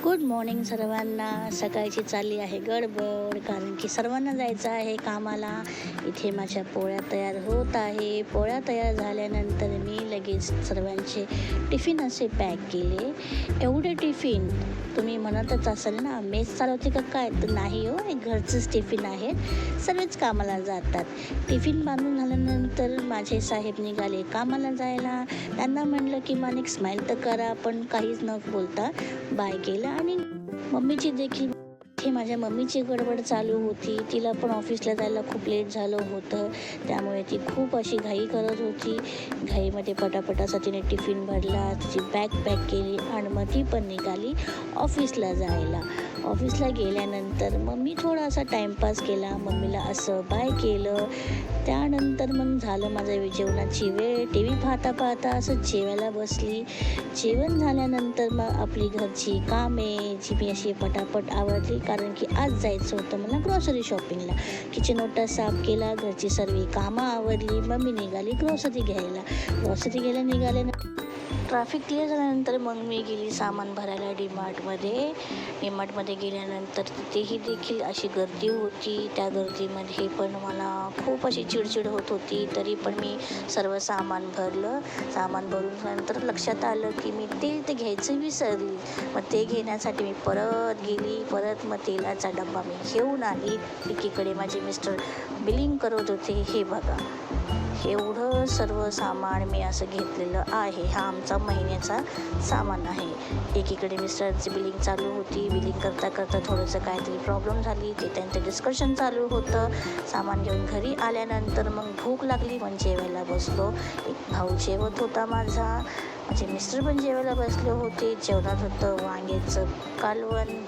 Good morning सर्वांना. सकाळची चालली आहे गडबड, कारण की सर्वांना जायचं आहे कामाला. इथे माझ्या पोळ्या तयार होत आहे. पोळ्या तयार झाल्यानंतर मी लगेच सर्वांचे टिफिन असे पॅक केले. एवढे टिफिन तुम्ही म्हणतच असाल ना, मेस चालवते का काय? तर नाही हो, हे घरचंच टिफिन आहे. सर्वच कामाला जातात. टिफिन बांधून झाल्यानंतर माझे साहेब निघाले कामाला जायला. त्यांना म्हणलं की मला एक स्माईल तर करा, पण काहीच न बोलता बाय केलं. आणि मम्मीची देखील हे माझ्या मम्मीची गडबड चालू होती. तिला पण ऑफिसला जायला खूप लेट झालं होतं, त्यामुळे ती खूप अशी घाई करत होती. घाईमध्ये पटापट असा तिने टिफिन भरला, तिची बॅग पॅक केली आणि मग ती पण निघाली ऑफिसला जायला. ऑफिसला गेल्यानंतर मग मी थोडासा टाईमपास केला, मम्मीला असं बाय केलं. त्यानंतर मग झालं माझं जेवणाची वेळ. टी व्ही पाहता पाहता असं जेवायला बसली. जेवण झाल्यानंतर मग आपली घरची कामे जी मी अशी पटापट आवरली, कारण की आज जायचं होतं मला ग्रॉसरी शॉपिंगला. किचन ओटा साफ केला, घरची सर्व कामं आवरली. मग मी निघाली ग्रॉसरी घ्यायला. ग्रॉसरी घ्यायला निघाले. ट्रॅफिक क्लिअर झाल्यानंतर मग मी गेली सामान भरायला डीमार्टमध्ये गेल्यानंतर तिथेही देखील अशी गर्दी होती. त्या गर्दीमध्ये पण मला खूप अशी चिडचिड होत होती. तरी पण मी सर्व सामान भरलं. सामान भरून झाल्यानंतर लक्षात आलं की मी तेल ते घ्यायचं विसरली. मग ते घेण्यासाठी मी परत गेली. परत मग तेलाचा डब्बा मी घेऊन आली. एकीकडे माझे मिस्टर बिलिंग करत होते. हे बघा, एवढं सर्व सामान मी असं घेतलेलं आहे. हा आमचा महिन्याचा सामान आहे. एकीकडे मिस्टरची बिलिंग चालू होती. बिलिंग करता करता थोडंसं काहीतरी प्रॉब्लेम झाली, ते त्यांचं डिस्कशन चालू होतं. सामान घेऊन घरी आल्यानंतर मग भूक लागली, पण जेवायला बसलो. एक भाऊ जेवत होता माझे मिस्टर पण जेवायला बसले होते. जेवणात होतं वांग्याचं कालवण,